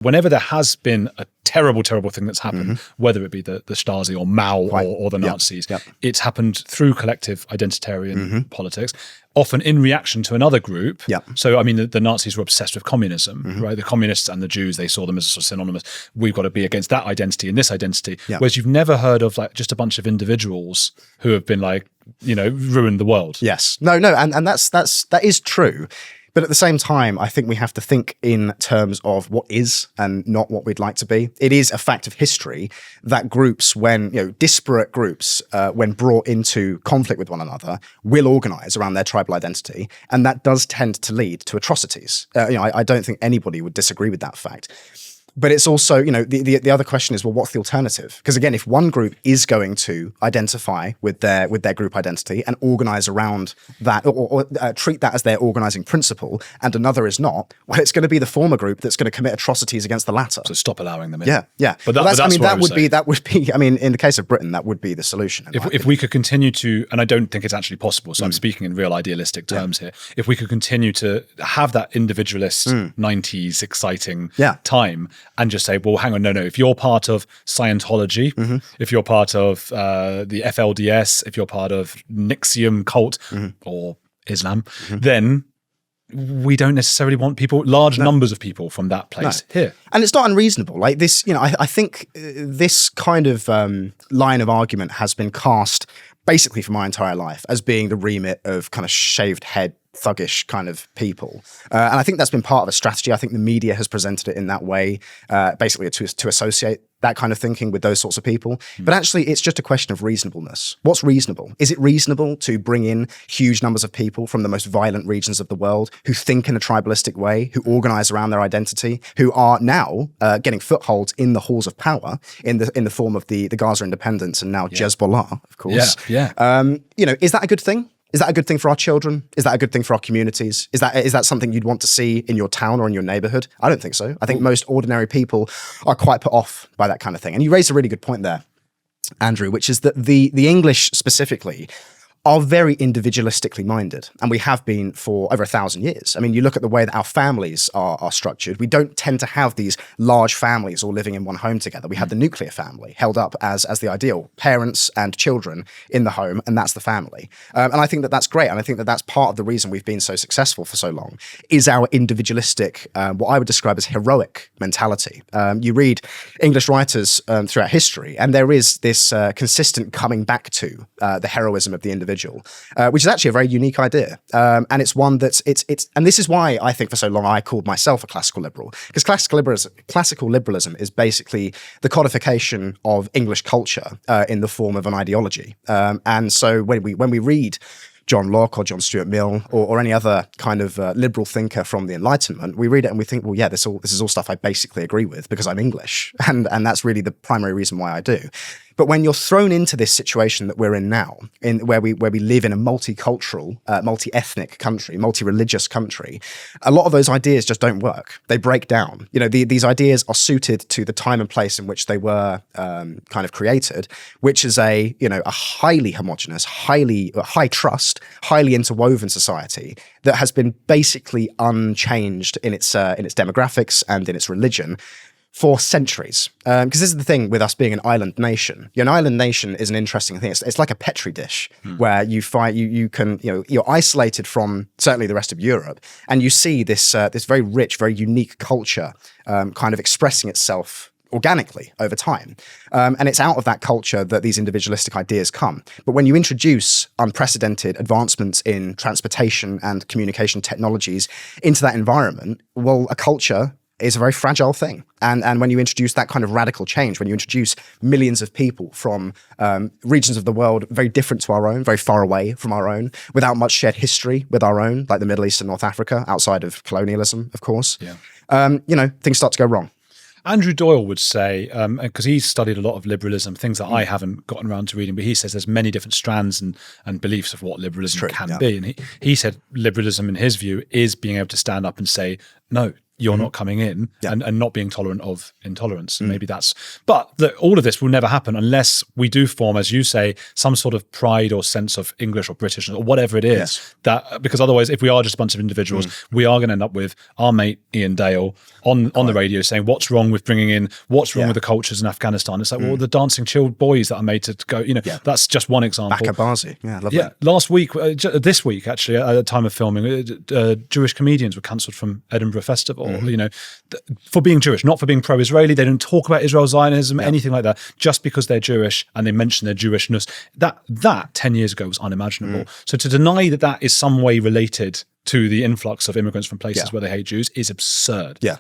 whenever there has been a terrible, terrible thing that's happened, whether it be the Stasi or Mao or the Nazis, it's happened through collective identitarian politics, often in reaction to another group. So, I mean, the Nazis were obsessed with communism, right? The communists and the Jews, they saw them as sort of synonymous. We've got to be against that identity and this identity. Whereas you've never heard of like just a bunch of individuals who have been like, you know, ruined the world. Yes. No. And that is true. But at the same time, I think we have to think in terms of what is and not what we'd like to be. It is a fact of history that groups, when, you know, disparate groups, when brought into conflict with one another, will organize around their tribal identity. And that does tend to lead to atrocities. You know, I don't think anybody would disagree with that fact. But it's also, you know, the other question is, well, what's the alternative? Because again, if one group is going to identify with their group identity and organize around that, or treat that as their organizing principle, and another is not, well, it's going to be the former group that's going to commit atrocities against the latter. So stop allowing them in. Yeah. But that would be. I mean, in the case of Britain, that would be the solution. If we could continue to, and I don't think it's actually possible, so I'm speaking in real idealistic terms here. If we could continue to have that individualist 90s exciting time. And just say, well, hang on, no. If you're part of Scientology, if you're part of the FLDS, if you're part of Nixium cult or Islam, then we don't necessarily want large numbers of people from that place here. And it's not unreasonable. Like this, you know, I think this kind of line of argument has been cast basically for my entire life as being the remit of kind of shaved head, thuggish kind of people. And I think that's been part of a strategy. I think the media has presented it in that way, basically to associate that kind of thinking with those sorts of people. But actually, it's just a question of reasonableness. What's reasonable? Is it reasonable to bring in huge numbers of people from the most violent regions of the world who think in a tribalistic way, who organize around their identity, who are now getting footholds in the halls of power in the form of the Gaza independence and now Hezbollah, of course. You know, is that a good thing? Is that a good thing for our children? Is that a good thing for our communities? Is that something you'd want to see in your town or in your neighborhood? I don't think so. I think most ordinary people are quite put off by that kind of thing. And you raised a really good point there, Andrew, which is that the English specifically are very individualistically minded, and we have been for over 1,000 years. I mean, you look at the way that our families are structured. We don't tend to have these large families all living in one home together. We have the nuclear family held up as the ideal, parents and children in the home, and that's the family. And I think that that's great, and I think that that's part of the reason we've been so successful for so long, is our individualistic, what I would describe as heroic mentality. You read English writers throughout history, and there is this consistent coming back to the heroism of the individual. Which is actually a very unique idea. And it's one that's, and this is why I think for so long I called myself a classical liberal, because classical liberalism is basically the codification of English culture in the form of an ideology. And so when we read John Locke or John Stuart Mill or any other kind of liberal thinker from the Enlightenment, we read it and we think, well, yeah, this is all stuff I basically agree with because I'm English. And that's really the primary reason why I do. But when you're thrown into this situation that we're in now, where we live in a multicultural, multi-ethnic country, multi-religious country, a lot of those ideas just don't work. They break down. You know, these ideas are suited to the time and place in which they were kind of created, which is a highly homogenous, high trust, highly interwoven society that has been basically unchanged in its demographics and in its religion for centuries. Because this is the thing with us being an island nation. An island nation is an interesting thing. It's like a Petri dish where you find you're isolated from certainly the rest of Europe, and you see this very rich, very unique culture kind of expressing itself organically over time. And it's out of that culture that these individualistic ideas come. But when you introduce unprecedented advancements in transportation and communication technologies into that environment, well, a culture is a very fragile thing. And when you introduce that kind of radical change, when you introduce millions of people from regions of the world very different to our own, very far away from our own, without much shared history with our own, like the Middle East and North Africa, outside of colonialism, of course, things start to go wrong. Andrew Doyle would say, because he's studied a lot of liberalism, things that I haven't gotten around to reading, but he says there's many different strands and beliefs of what liberalism can be. And he said liberalism, in his view, is being able to stand up and say, no, you're not coming in, and not being tolerant of intolerance. And maybe that's, but all of this will never happen unless we do form, as you say, some sort of pride or sense of English or British or whatever it is. That, because otherwise, if we are just a bunch of individuals, we are going to end up with our mate Ian Dale on the radio saying, what's wrong with bringing in, what's wrong with the cultures in Afghanistan? It's like, well, the dancing chilled boys that are made to go, that's just one example. Bakabazi. Yeah, lovely. Last week, this week, actually, at the time of filming, Jewish comedians were cancelled from Edinburgh Festival, for being Jewish, not for being pro-Israeli. They don't talk about Israel Zionism, anything like that, just because they're Jewish and they mention their Jewishness. That 10 years ago was unimaginable. So to deny that is some way related to the influx of immigrants from places where they hate Jews is absurd. Yeah.